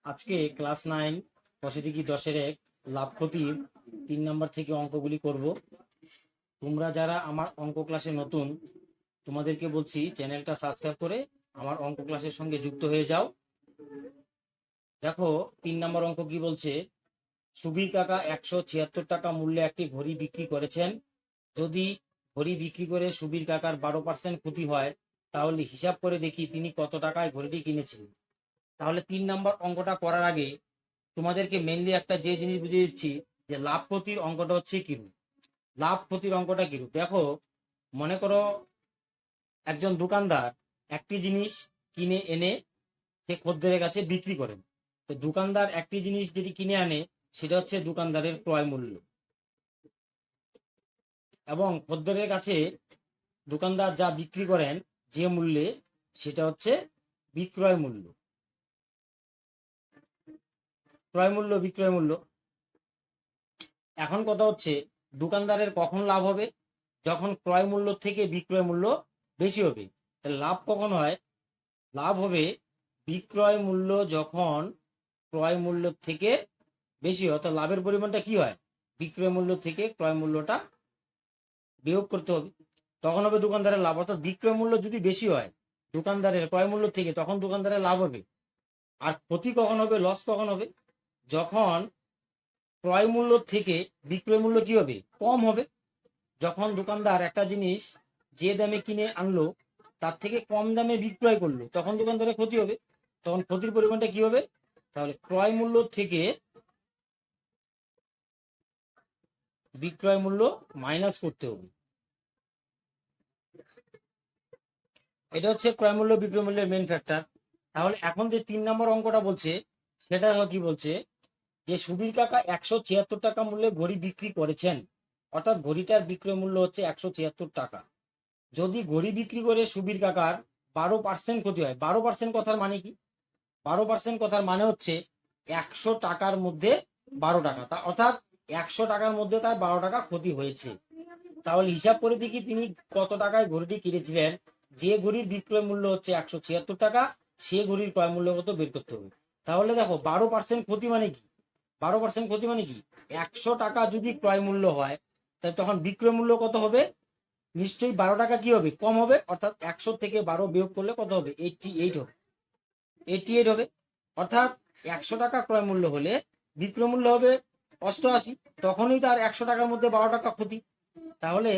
আজকে ক্লাস 9 প্রসিদ্ধি 10-এর লাভ ক্ষতির 3 নম্বর থেকে অঙ্কগুলি করব। তোমরা যারা আমার অঙ্ক ক্লাসে নতুন, তোমাদেরকে বলছি চ্যানেলটা সাবস্ক্রাইব করে আমার অঙ্ক ক্লাসের সঙ্গে যুক্ত হয়ে যাও। দেখো 3 নম্বর অঙ্ক কি বলছে। সুবীর কাকা 176 টাকা মূল্যে একটি ঘড়ি বিক্রি করেছেন। যদি ঘড়ি বিক্রি করে সুবীর কাকার 12% ক্ষতি হয়, তাহলে হিসাব করে দেখি তিনি কত টাকায় ঘড়িটি কিনেছিলেন। তাহলে 3 নম্বর অঙ্কটা করার আগে তোমাদেরকে মেনলি একটা যে জিনিস বুঝিয়ে দিচ্ছি, যে লাভ ক্ষতির অঙ্কটা হচ্ছে কিরূপ। লাভ ক্ষতির অঙ্কটা কিরূপ দেখো। মনে করো একজন দোকানদার একটি জিনিস কিনে এনে সে খদ্দেরের কাছে বিক্রি করেন। তো দোকানদার একটি জিনিস যেটি কিনে আনে সেটা হচ্ছে দোকানদারের ক্রয় মূল্য, এবং খদ্দেরের কাছে দোকানদার যা বিক্রি করেন যে মূল্যে সেটা হচ্ছে বিক্রয় মূল্য। ক্রয় মূল্য বিক্রয় মূল্য। এখন কথা হচ্ছে দোকানদারের কখন লাভ হবে? যখন ক্রয় মূল্য থেকে বিক্রয় মূল্য বেশি হবে। লাভ কখন হয়? লাভ হবে বিক্রয় মূল্য যখন ক্রয় মূল্য থেকে বেশি হয়। অর্থাৎ লাভের পরিমাণটা কি হয়? বিক্রয় মূল্য থেকে ক্রয় মূল্যটা বিয়োগ করতে হবে, তখন হবে দোকানদারের লাভ। অর্থাৎ বিক্রয় মূল্য যদি বেশি হয় দোকানদারের ক্রয় মূল্য থেকে, তখন দোকানদারের লাভ হবে। আর ক্ষতি কখন হবে, লস কখন হবে? যখন ক্রয় মূল্য থেকে বিক্রয় মূল্য কি হবে? কম হবে। যখন দোকানদার একটা জিনিস যে দামে কিনে আনলো তার থেকে কম দামে বিক্রয় করলো, তখন দোকানদারের ক্ষতি হবে। তখন ক্ষতির পরিমাণটা কি হবে? তাহলে ক্রয় মূল্য থেকে বিক্রয় মূল্য মাইনাস করতে হবে। এটা হচ্ছে ক্রয় মূল্য বিক্রয় মূল্যের মেন ফ্যাক্টর। তাহলে এখন যে 3 নম্বর অঙ্কটা বলছে সেটা কি বলছে, যে সুবীর কাকা 176 টাকা মূল্যে ঘড়ি বিক্রি করেছেন। অর্থাৎ ঘড়িটার বিক্রয় মূল্য হচ্ছে 176 টাকা। যদি ঘড়ি বিক্রি করে সুবীর কাকার 12% ক্ষতি হয়। 12% কথার মানে কি? 12% কথার মানে হচ্ছে 100 টাকার মধ্যে 12 টাকা, অর্থাৎ 100 টাকার মধ্যে তার 12 টাকা ক্ষতি হয়েছে। তাহলে হিসাব করে দেখি তিনি কত টাকায় ঘড়িটি কিনেছিলেন। যে ঘড়ির বিক্রয় মূল্য হচ্ছে 176 টাকা, সে ঘড়ির ক্রয় মূল্য কত বের করতে হবে। তাহলে দেখো 12% ক্ষতি মানে কি? 12% ক্ষতি মানে কি? 100 টাকা যদি ক্রয় মূল্য হয়, তাহলে তখন বিক্রয় মূল্য কত হবে? নিশ্চয়ই 12 টাকা কি হবে? কম হবে। অর্থাৎ 100 থেকে 12 বিয়োগ করলে কত হবে? 88 হবে। 88 হবে। অর্থাৎ 100 টাকা ক্রয় মূল্য হলে বিক্রয় মূল্য হবে 88। তখনই তার 100 টাকার মধ্যে 12 টাকা ক্ষতি। তাহলে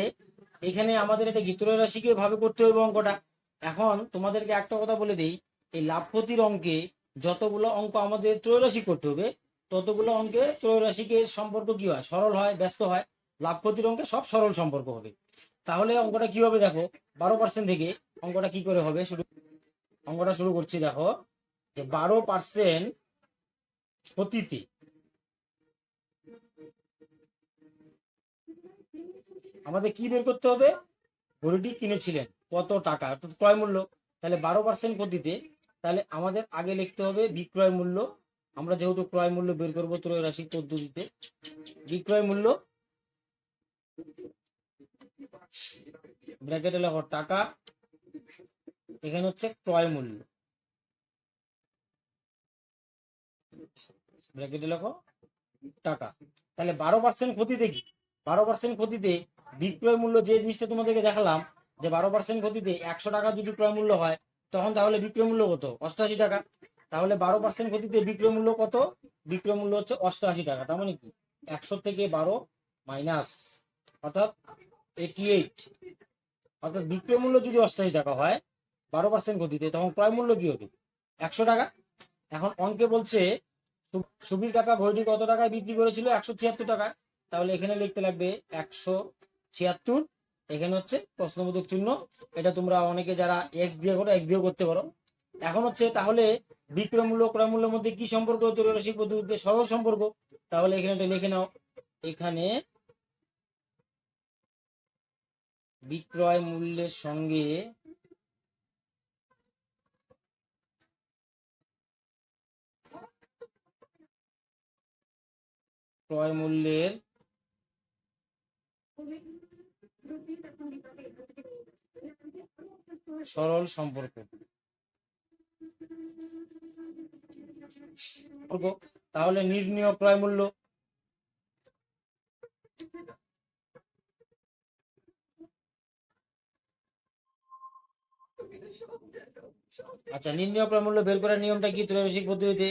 এখানে আমাদের এটা ত্রয় রাশিকে ভাবে করতে হবে অঙ্কটা। এখন তোমাদেরকে একটা কথা বলে দেই, এই লাভ ক্ষতির অঙ্কে যতগুলো অঙ্ক আমাদের ত্রৈরাশি করতে হবে, ততগুলো অঙ্কে ত্রৈরাশিকে সম্পর্ক কি হয়? সরল হয়, ব্যস্ত হয়। লাভ ক্ষতির অঙ্কে সব সরল সম্পর্ক হবে। তাহলে অঙ্কটা কি হবে দেখো। 12% থেকে অঙ্কটা কি করে হবে, অঙ্কটা শুরু করছি। দেখো যে 12% ক্ষতিতে আমাদের কি বের করতে হবে? ঘড়িটি কিনেছিলেন কত টাকা, অর্থাৎ ক্রয় মূল্য। তাহলে 12% ক্ষতিতে, তাহলে আমাদের আগে লিখতে হবে বিক্রয় মূল্য। আমরা যেহেতু ক্রয় মূল্য বের করবো ত্রৈরাশি পদ্ধতিতে, বিক্রয় মূল্য ব্র্যাকেটে লেখো টাকা, এখানে হচ্ছে ক্রয় মূল্য, ব্র্যাকেটে লেখো টাকা। তাহলে 12% ক্ষতিতে কি? 12% ক্ষতিতে বিক্রয় মূল্য, যে জিনিসটা তোমাদেরকে দেখালাম, যে 12% ক্ষতিতে 100 টাকা যদি ক্রয় মূল্য হয়, তখন তাহলে বিক্রয় মূল্য কত? 88 টাকা। তাহলে 12% ক্ষতিতে বিক্রয় মূল্য কত? বিক্রয় মূল্য হচ্ছে 88 টাকা। তার মানে কি 100 থেকে 12 মাইনাস, অর্থাৎ 88। অর্থাৎ বিক্রয় মূল্য যদি 88 টাকা হয় 12% ক্ষতিতে, তখন ক্রয় মূল্য কি হবে? 100 টাকা। এখন অঙ্কে বলছে সুবীর কাকা ঘড়িটি কত টাকায় বিক্রি করেছিল? 176 টাকায়। তাহলে এখানে লিখতে লাগবে 176, এখানে হচ্ছে প্রশ্নবোধক চিহ্ন। এটা তোমরা অনেকে যারা এক্স দিয়ে করো, এক্স দিয়েও করতে পারো। এখন হচ্ছে তাহলে বিক্রয় মূল্য ক্রয় মূল্যের মধ্যে কি সম্পর্ক? ত্রৈরাশিক পদ্ধতিতে সরল সম্পর্ক। তাহলে এখানে এটা লিখে নাও, এখানে বিক্রয় মূল্যের সঙ্গে ক্রয় মূল্যের সরল সম্পর্ক। তাহলে নির্ণীয় ক্রয় মূল্য। আচ্ছা, নির্ণয় ক্রয় মূল্য বের করার নিয়মটা কি? ত্রৈমাসিক পদ্ধতিতে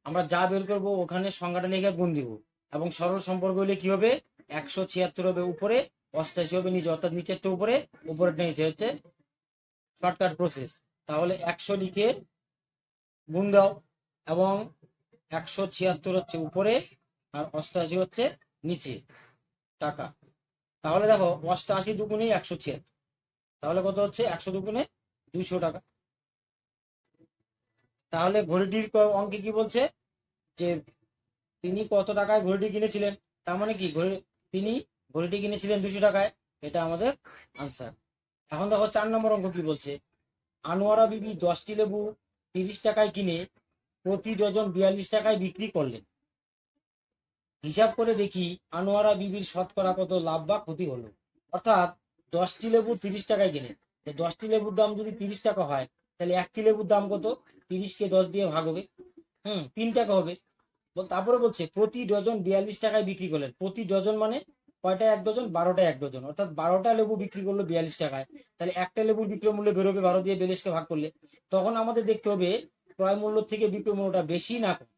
আমরা যা বের করব ওখানে সংখ্যাটা লিখে গুণ দিব, এবং সরল সম্পর্ক হলে কি হবে? 176 হবে উপরে, 88 হবে নিচে, অর্থাৎ নিচেরটা উপরে, উপরেরটা নিচে, হচ্ছে শর্টকাট প্রসেস। তাহলে 100 লিখে গুণ দাও, এবং 176 হচ্ছে উপরে আর 88 হচ্ছে নিচে টাকা। তাহলে দেখো 88 দুগুণে 176, তাহলে কত হচ্ছে? 100 দুগুণে 200 টাকা। তাহলে ঘড়িটির অঙ্কে কি বলছে? যে তিনি কত টাকায় ঘড়িটি কিনেছিলেন, তার মানে কি তিনি ঘড়িটি কিনেছিলেন 200 টাকায়, এটা আমাদের আনসার। এখন দেখো 4 নম্বর অঙ্ক কি বলছে। আনোয়ারা বিবি 10টি লেবু 30 টাকায় কিনে প্রতি ডজন 42 টাকায় বিক্রি করলেন। হিসাব করে দেখি আনোয়ারা বিবির শতকরা কত লাভ বা ক্ষতি হলো। অর্থাৎ 10টি লেবু 30 টাকায় কিনে, 10টি লেবুর দাম যদি 30 টাকা হয়, তাহলে একটি লেবুর দাম কত? 30কে 10 দিয়ে ভাগ হবে, 3 টাকা হবে। তারপরে বলছে প্রতি ডজন 42 টাকায় বিক্রি করলেন। প্রতি ডজন মানে কয়টা? 1 ডজন, 12টা 1 ডজন, অর্থাৎ 12টা লেবু বিক্রি করলো 42 টাকায়। তাহলে একটা লেবুর বিক্রয় মূল্য বেরোবে 12 দিয়ে 42কে ভাগ করলে। তখন আমাদের দেখতে হবে ক্রয় মূল্য থেকে বিক্রয় মূল্যটা বেশি না কম।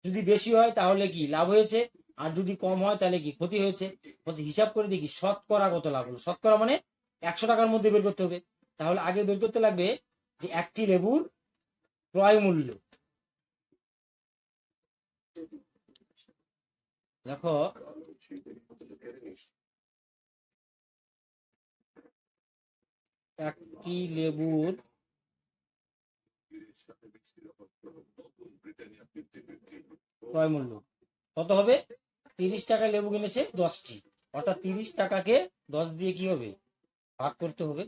যদি বেশি হয় তাহলে কি লাভ হয়েছে, আর যদি কম হয় তাহলে কি ক্ষতি হয়েছে। বলছে হিসাব করে দেখি শতকরা কত লাভ হলো। শতকরা মানে 100 টাকার মধ্যে বের করতে হবে। তাহলে আগে বের করতে লাগবে যে একটি লেবুর ক্রয় মূল্য। দেখো একটি লেবুর ক্রয় মূল্য কত হবে? 30 টাকায় লেবু কিনেছে 10টি, অর্থাৎ 30 টাকাকে 10 দিয়ে কি হবে? ভাগ করতে হবে,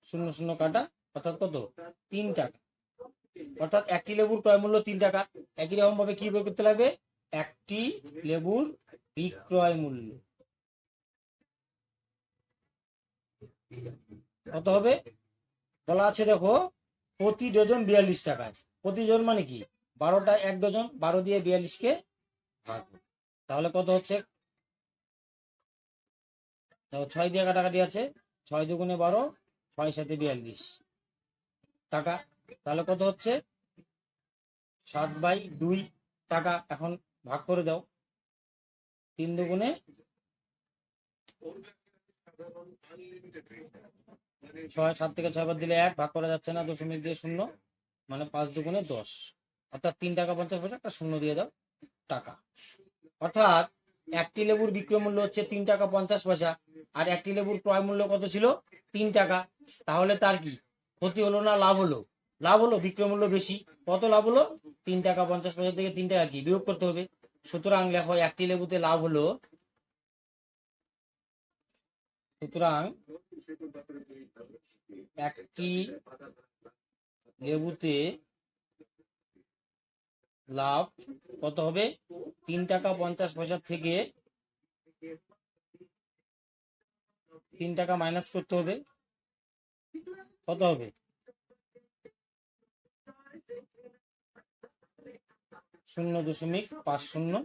0 0 কাটা, অর্থাৎ কত? 3 টাকা। অর্থাৎ একটি লেবুর ক্রয় মূল্য 3 টাকা। একই রকম ভাবে কি বের করতে লাগবে? একটি লেবুর বিক্রয় মূল্য কত হবে? বলা আছে দেখো প্রতি ডজন 42 টাকায়। প্রতি ডজন মানে কি? 12টা 1 ডজন, 12 দিয়ে 42কে ভাগ। তাহলে কত হচ্ছে? 6 দিয়ে কাটাকাটি আছে, 6 দুগুণে 12, 6 7 42 টাকা। তাহলে কত হচ্ছে? 7/2 টাকা। এখন ভাগ করে দাও, 3 দুগুণে 6, 7 থেকে 6 বাদ দিলে 1, ভাগ করা যাচ্ছে না, দশমিক দিয়ে 0, মানে 5 দুগুণে 10, অর্থাৎ 3 টাকা 50 পয়সা, একটা 0 দিয়ে দাও টাকা। অর্থাৎ একটি লেবুর বিক্রয় মূল্য হচ্ছে 3 টাকা 50 পয়সা, আর একটি লেবুর ক্রয় মূল্য কত ছিল? 3 টাকা। তাহলে তার কি ক্ষতি হলো না লাভ হলো? লাভ হলো, বিক্রয় মূল্য বেশি। কত লাভ হলো? 3 টাকা 50 পয়সা থেকে 3 টাকা কি বিয়োগ করতে হবে। সুতরাং লেখো একটি লেবুতে লাভ হলো, সুতরাং একটি লেবুতে লাভ কত হবে? 3 টাকা 50 পয়সা থেকে 3 টাকা মাইনাস করতে হবে, কত হবে? 0.50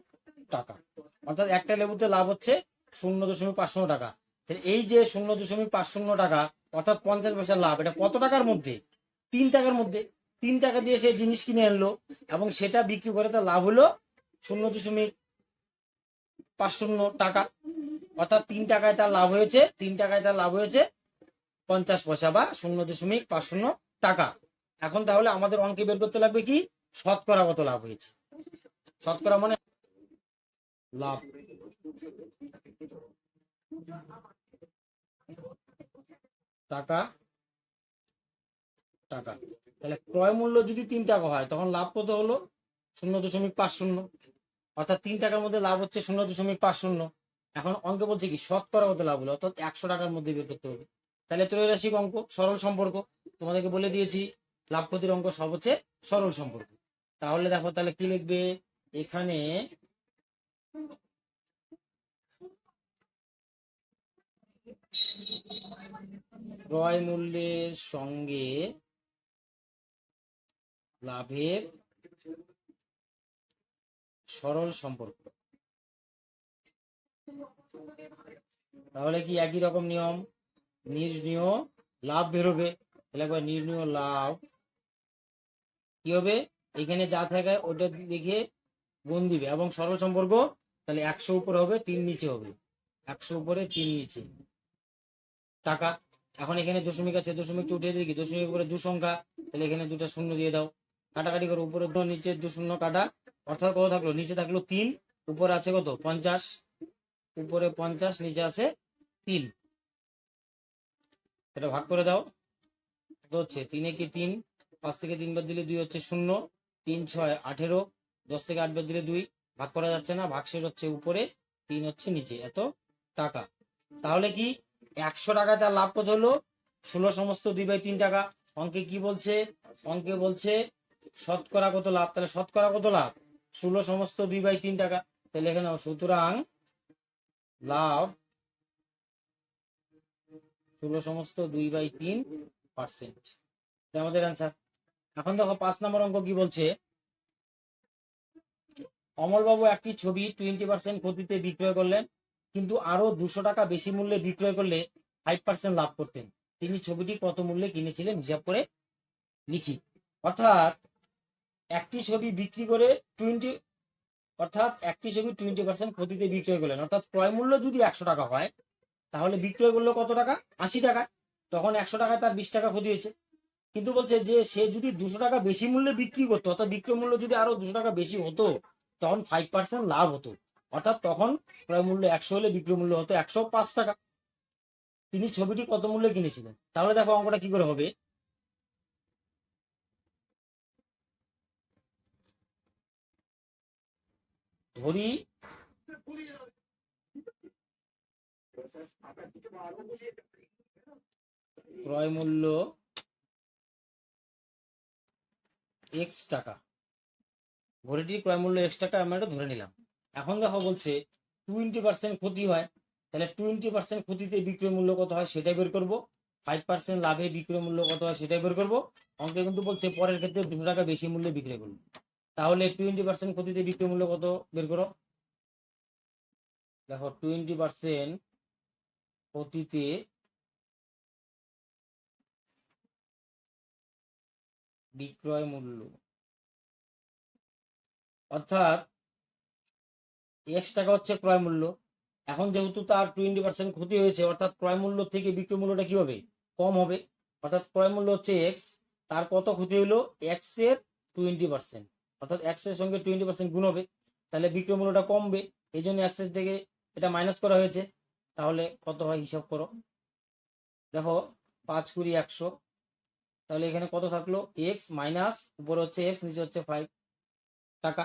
টাকা। অর্থাৎ একটা লেবুতে লাভ হচ্ছে 0.50 টাকা। এই যে 0.50 টাকা, অর্থাৎ 50 পয়সার লাভ, এটা কত টাকার মধ্যে? 3 টাকার মধ্যে। 3 টাকা দিয়ে সে জিনিস কিনে আনলো এবং সেটা বিক্রি করে তার লাভ হলো 0.50 টাকা। অর্থাৎ 3 টাকায় তার লাভ হয়েছে, 3 টাকায় তার লাভ হয়েছে 50 পয়সা বা 0.50 টাকা। এখন তাহলে আমাদের অঙ্কে বের করতে লাগবে কি? শতকরা কত লাভ হয়েছে। শতকরা মানে লাভ, টাকা টাকা। তাহলে ক্রয় মূল্য যদি 3 টাকা হয় তখন লাভ কত হলো? 0.50, অর্থাৎ 3 টাকার মধ্যে লাভ হচ্ছে 0.50। এখন অঙ্কে বলছে কি শতকরা কত লাভ হলো, অর্থাৎ 100 টাকার মধ্যে বের করতে হবে। তাহলে ত্রৈরাশিক অঙ্ক, সরল সম্পর্ক তোমাদেরকে বলে দিয়েছি, লাভ ক্ষতির অঙ্ক সব হচ্ছে সরল সম্পর্ক। তাহলে দেখো তাহলে কি লিখবে এখানে? ক্রয় মূল্যের সঙ্গে লাভের সরল সম্পর্ক। তাহলে কি একই রকম নিয়ম, নির্ণীয় লাভ বেরোবে। তাহলে একবার নির্ণীয় লাভ কি হবে, এখানে যা থাকে ওটা দেখে গুণ দিবে এবং সরল সম্পর্ক, তাহলে 100 উপরে হবে 3 নিচে হবে, 100 উপরে 3 নিচে টাকা। এখন এখানে দশমিক আছে, দশমিকটা উঠিয়ে দিই, দশমিক উপরে 2 সংখ্যা, তাহলে এখানে 2টা শূন্য দিয়ে দাও, কাটাকাটি করে উপরে 2 নিচে 2 শূন্য কাটা, অর্থাৎ কত থাকলো, নিচে থাকলো 3, উপরে আছে কত 50, উপরে 50 নিচে আছে 3, এটা ভাগ করে দাও, কত হচ্ছে 3 একে 3, 5 থেকে 3 বাদ দিলে 2 হচ্ছে 0, 3 6 18, 10 থেকে 8 বাদ দিলে 2, ভাগ করা যাচ্ছে না, ভাগশেষ হচ্ছে উপরে, 3 হচ্ছে নিচে, এত টাকা। তাহলে কি 100 টাকা তার লাভ কত হলো, 16 সমস্ত 2/3 টাকা। অঙ্কে কি বলছে, অঙ্কে বলছে শতকরা কত লাভ, তাহলে শতকরা কত লাভ, 16 সমস্ত 2/3 টাকা। তাহলে এখানে সুতরাং লাভ 16 সমস্ত 2/3%, আমাদের অ্যান্সার। এখন দেখো 5 নম্বর অঙ্ক কি বলছে, অমলবাবু একটি ছবি 20% ক্ষতিতে বিক্রয় করলেন, কিন্তু আরো 200 টাকা বেশি মূল্যে বিক্রয় করলে 5% লাভ করতেন। তিনি ছবিটি কত মূল্যে কিনেছিলেন হিসাব করে লিখি। অর্থাৎ একটি ছবি বিক্রি করে 20% ক্ষতিতে বিক্রয় করলেন, অর্থাৎ ক্রয় মূল্য যদি 100 টাকা হয়, তাহলে বিক্রয় করলো কত টাকা, 80 টাকা, তখন 100 টাকায় তার 20 টাকা ক্ষতি হয়েছে। কিন্তু বলছে যে সে যদি 200 টাকা বেশি মূল্যে বিক্রি করতো, অর্থাৎ বিক্রয় মূল্য যদি আরো 200 টাকা বেশি হতো, তখন 5% লাভ হতো, অর্থাৎ তখন ক্রয় মূল্য 100 হলে বিক্রয় মূল্য হতো 105 টাকা। তিনি ছবিটি কত মূল্যে কিনেছিলেন, তাহলে দেখো অঙ্কটা কি করে হবে, ধরি ক্রয় মূল্য x টাকা, ঘড়িটির ক্রয় মূল্য x টাকা আমরা এটা ধরে নিলাম। এখন দেখো বলছে 20% ক্ষতি হয়, তাহলে 20% ক্ষতিতে বিক্রয় মূল্য কত হয় সেটাই বের করবো, 5% লাভে বিক্রয় মূল্য কত হয় সেটাই বের করবো। অঙ্কে কিন্তু বলছে পরের ক্ষেত্রে 200 টাকা বেশি মূল্যে বিক্রয় করবো, তাহলে 20% ক্ষতিতে বিক্রয় মূল্য কত বের করো। দেখো 20% ক্ষতিতে বিক্রয় মূল্য, অর্থাৎ x টাকা হচ্ছে ক্রয় মূল্য। এখন যেহেতু তার 20% ক্ষতি হয়েছে, অর্থাৎ ক্রয় মূল্য থেকে বিক্রয় মূল্যটা কি হবে, কম হবে, অর্থাৎ ক্রয় মূল্য হচ্ছে x, তার কত ক্ষতি হলো, x এর 20%, অর্থাৎ x এর সঙ্গে 20% গুণ হবে, তাহলে বিক্রয় মূল্যটা কমবে, এই জন্য x এর থেকে এটা মাইনাস করা হয়েছে। তাহলে কত হয় হিসাব করো, দেখো 5 × 20 = 100, তাহলে এখানে কত থাকলো, x মাইনাস উপরে হচ্ছে x নিচে হচ্ছে 5 টাকা।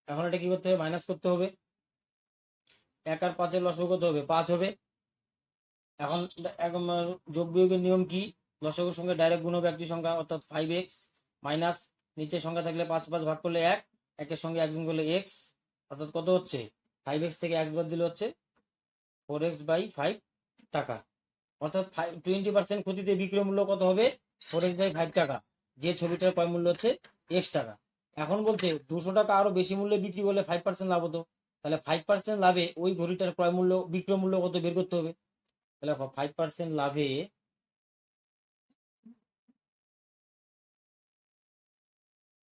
এখন এটা কি করতে হবে, মাইনাস করতে হবে, 1 আর 5 এর লসাগু কত হবে, 5 হবে। এখন যোগ বিয়োগের নিয়ম কি, লসাগুর সঙ্গে ডাইরেক্ট গুণ হবে একটি সংখ্যা, অর্থাৎ 5x মাইনাস নিচে সংখ্যা থাকলে 5 5 ভাগ করলে 1, একের সঙ্গে 1 গুণ করলে x, অর্থাৎ কত হচ্ছে, 5x থেকে x বাদ দিলে হচ্ছে 4x/5 টাকা। অর্থাৎ 20% ক্ষতিতে বিক্রয় মূল্য কত হবে, 4x/5 টাকা, যে ছবিটার ক্রয় মূল্য হচ্ছে x টাকা। এখন বলছে 200 টাকা আরো বেশি মূল্যে বিক্রি করলে 5% লাভ হতো, তাহলে 5% লাভে ওই ঘড়িটার ক্রয় মূল্য বিক্রয় মূল্য কত বের করতে হবে। তাহলে 5% লাভে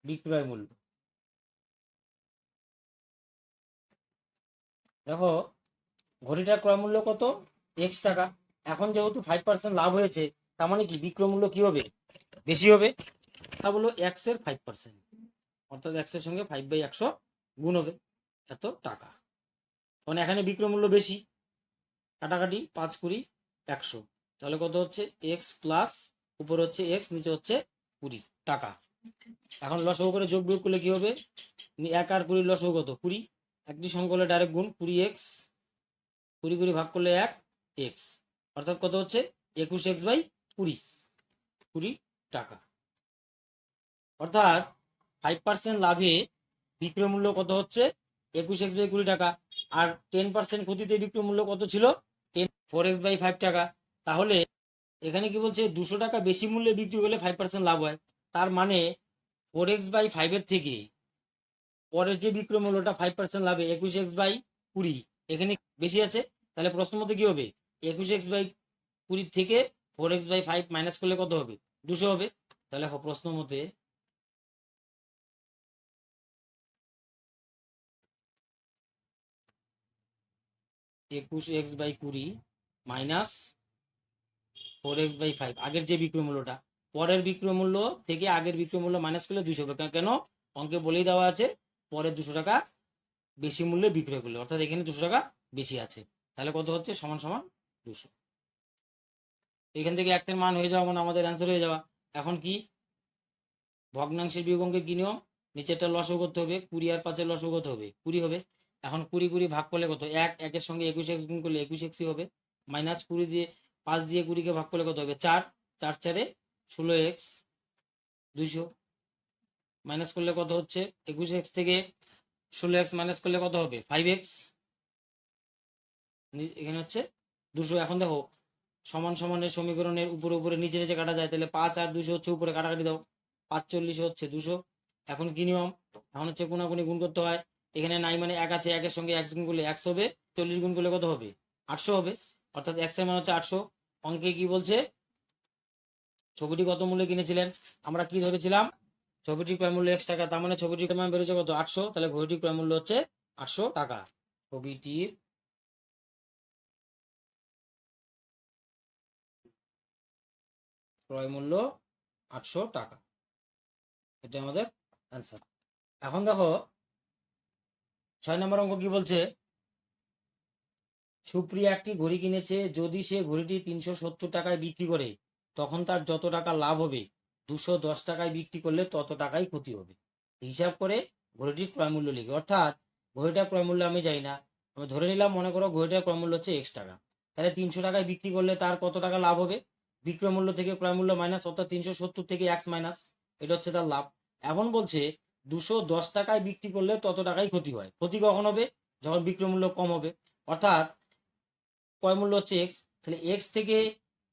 বিক্রয় মূল্য, দেখো ঘড়িটার ক্রয় মূল্য কত, x টাকা। এখন যেহেতু 5% লাভ হয়েছে, তার মানে কি বিক্রয় মূল্য কি হবে, বেশি হবে, তা বললো x এর 5%, অর্থাৎ x এর সঙ্গে 5/100 গুণ হবে, এত টাকা। মানে এখানে বিক্রয় মূল্য বেশি, কাটাকাটি 5 × 20 = 100, তাহলে কত হচ্ছে, x প্লাস উপরে হচ্ছে x নিচে হচ্ছে 20 টাকা। এখন লসাগু করে যোগ বিয়োগ করলে কি হবে, 1 আর 20 লসাগু কত, 20, একটি সংখ্যা হলে ডাইরেক্ট গুণ, 20x 20 ভাগ করলে 1x, অর্থাৎ কত হচ্ছে 21x/20, 20 টাকা। অর্থাৎ 5% লাভে বিক্রয় মূল্য কত হচ্ছে, 21x/20 টাকা, আর 10% ক্ষতিতে বিক্রয় মূল্য কত ছিল, 4x/5 টাকা। তাহলে এখানে কি বলছে, 200 টাকা বেশি মূল্যে বিক্রি করলে 5% লাভ হয়, তার মানে 4x/5 এর থেকে পরের যে বিক্রয় মূল্যটা 5% লাভে 21x/20 এখানে বেশি আছে, তাহলে প্রশ্ন মতে কি হবে? 21x/20 থেকে 4x/5 মাইনাস করলে কত হবে? 200 হবে। তাহলে প্রশ্ন মতে 21x/20 মাইনাস 4x/5 আগের যে বিক্রয় মূল্যটা, পরের বিক্রয় মূল্য থেকে আগের বিক্রয় মূল্য মাইনাস করলে 200 হবে। কেন? অঙ্কে বলেই দেওয়া আছে পরের 200 টাকা বেশি মূল্যে বিক্রয় করলে, অর্থাৎ এখানে 200 টাকা বেশি আছে। তাহলে কত হচ্ছে? সমান সমান 200। এখান থেকে x এর মান হয়ে যাওয়া মানে আমাদের অ্যান্সার হয়ে যাওয়া। এখন কি ভগ্নাংশের বিয়োগ অঙ্কের কি নিয়ম? নিচেরটা লসও করতে হবে, 20 আর 5 এর লসও কত হবে? 20 হবে। এখন 20 ভাগ করলে কত? 1 এর সঙ্গে 21x গুণ করলে 21x হবে, মাইনাস 20 দিয়ে 5 দিয়ে 20 কে ভাগ করলে কত হবে? 4 4 4 16x 200 মাইনাস করলে কত হচ্ছে? 21x থেকে 16x মাইনাস করলে কত হবে? 5x। এখানে হচ্ছে 200। এখন দেখো সমান সমানের সমীকরণের উপরে উপরে নিচে নিচে কাটা যায়, তাহলে 5 আর 200 হচ্ছে উপরে কাটাকাটি দাও, 5 40 হচ্ছে 200। এখন কি নিয়ম? এখন হচ্ছে কোনাকুনি গুণ করতে হয়। এখানে নাই মানে 1 আছে, 1 এর সঙ্গে x গুণ করলে 1 হবে, 40 গুণ করলে কত হবে? 800 হবে, অর্থাৎ x এর মান হচ্ছে 800। অঙ্কে কি বলছে? ছবিটি কত মূল্যে কিনেছিলেন? আমরা কি ধরেছিলাম? ছবিটির ক্রয় মূল্য x টাকা, তার মানে ছবিটির মান বেরোচ্ছে কত? 800। তাহলে ঘড়িটির ক্রয় মূল্য হচ্ছে 800 টাকা। ছবিটির ক্রয় মূল্য 800 টাকা, এটা আমাদের অ্যান্সার। এখন দেখো 6 নম্বর অঙ্ক কি বলছে? সুপ্রিয়া একটি ঘড়ি কিনেছে, যদি সে ঘড়িটি 370 টাকায় বিক্রি করে তখন তার যত টাকা লাভ হবে, 210 টাকায় বিক্রি করলে তত টাকাই ক্ষতি হবে। হিসাব করে ঘড়িটির ক্রয় মূল্য লিখে। অর্থাৎ ঘড়িটার ক্রয় মূল্য আমি জানি না, আমি ধরে নিলাম মনে করো ঘড়িটার ক্রয় মূল্য হচ্ছে x টাকা, তাহলে 300 টাকায় বিক্রি করলে তার কত টাকা লাভ হবে? বিক্রয় মূল্য থেকে ক্রয় মূল্য মাইনাস, অর্থাৎ 370 থেকে x মাইনাস, এটা হচ্ছে তার লাভ। এখন বলছে 210 টাকায় বিক্রি করলে তত টাকাই ক্ষতি হয়। ক্ষতি কখন হবে? যখন বিক্রয় মূল্য কম হবে। অর্থাৎ ক্রয় মূল্য হচ্ছে এক্স, তাহলে এক্স থেকে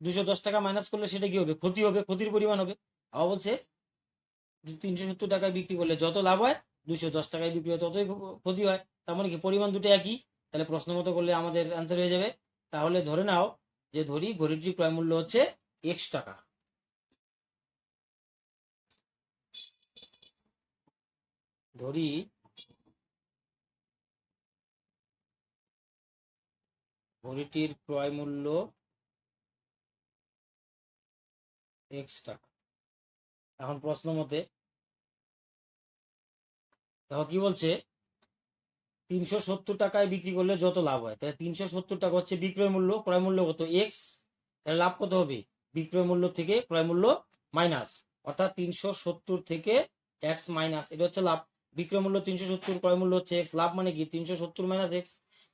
210 টাকা মাইনাস করলে সেটা কি হবে? ক্ষতি হবে, ক্ষতির পরিমাণ হবে। আবার বলছে 370 টাকায় বিক্রি করলে যত লাভ হয়, 210 টাকায় বিক্রি হয় ততই ক্ষতি হয়। তার মানে কি পরিমাণ দুটো একই। তাহলে প্রশ্ন মতো করলে আমাদের অ্যান্সার হয়ে যাবে। তাহলে ধরে নাও যে ধরি ঘড়িটির ক্রয় মূল্য হচ্ছে x টাকা, ধরি ঘড়িটির ক্রয় মূল্য x টাকা। এখন প্রশ্ন মতে দেখো কি বলছে? 370 টাকায় বিক্রি করলে যত লাভ হয়, তাহলে 370 টাকা হচ্ছে বিক্রয় মূল্য, ক্রয় মূল্য কত? এক্স, তাহলে লাভ কত হবে? বিক্রয় মূল্য থেকে ক্রয় মূল্য মাইনাস, অর্থাৎ 370 থেকে এক্স মাইনাস, এটা হচ্ছে লাভ। বিক্রয় মূল্য 370, ক্রয় মূল্য হচ্ছে এক্স, লাভ মানে কি 370 মাইনাস এক্স।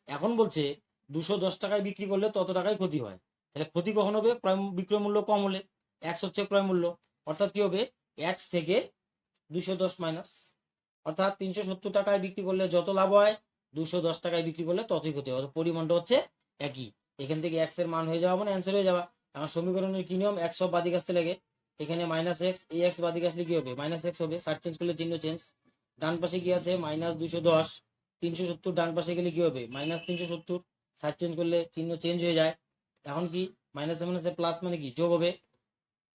এখন বলছে 210 টাকায় বিক্রি করলে তত টাকায় ক্ষতি হয়, তাহলে ক্ষতি কখন হবে? বিক্রয় মূল্য কম হলে। এক্স হচ্ছে ক্রয় মূল্য, অর্থাৎ কি হবে? এক্স থেকে 210 মাইনাস, অর্থাৎ 370 টাকায় বিক্রি করলে যত লাভ হয়, 210 টাকায় বিক্রি করলে ততই ক্ষতি হবে। পরিমাণটা হচ্ছে একই। এখান থেকে এক্স এর মান হয়ে যাওয়া মানে অ্যান্সার হয়ে যাওয়া। আমার সমীকরণের কি নিয়ম? একশো বাদিকে আসতে লাগে, এখানে মাইনাস এক্স, এই এক্স বাদিকে আসলে কি হবে? মাইনাস এক্স হবে। সাইড চেঞ্জ করলে চিহ্ন চেঞ্জ। ডান পাশে কি আছে? মাইনাস 210, 370 ডান পাশে গেলে কি হবে? মাইনাস 370। সাইড চেঞ্জ করলে চিহ্ন চেঞ্জ হয়ে যায়। এখন কি মাইনাস মাইনাসে প্লাস মানে কি যোগ হবে।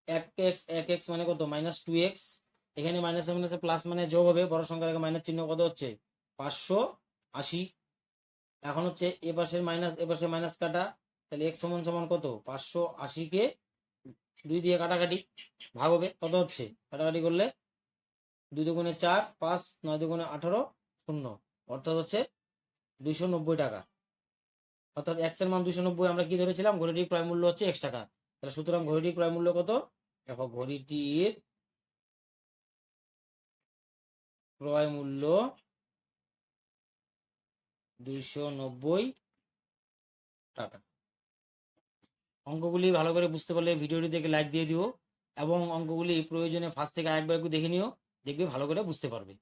এক এক্স মানে কত? Minus 2x। এখানে মাইনাসে মাইনাসে প্লাস মানে যোগ হবে, বড় সংখ্যার আগে মাইনাস চিহ্ন কত হচ্ছে? 580। এখন হচ্ছে এ পাশের মাইনাস এ পাশে মাইনাস কাটা, তাহলে x সমান সমান কত? 580 কে 2 দিয়ে কাটাকাটি ভাগ হবে, কত হচ্ছে? কাটাকাটি করলে 2 দুগুণে 4, 5 9 দুগুণে 18, 0, অর্থাৎ হচ্ছে 290 টাকা। অর্থাৎ x এর মান 290, আমরা কি ধরেছিলাম? ঘড়িটির ক্রয় মূল্য হচ্ছে x টাকা। তাহলে সুতরাং ঘড়িটির ক্রয় মূল্য কত? দেখো ঘড়িটির ক্রয় মূল্য 290 টাকা। অঙ্কগুলি ভালো করে বুঝতে পারলে ভিডিওটি দেখে লাইক দিয়ে দিও, এবং অঙ্কগুলি প্রয়োজনে ফার্স্ট থেকে একবার একটু দেখে নিও, দেখবে ভালো করে বুঝতে পারবে।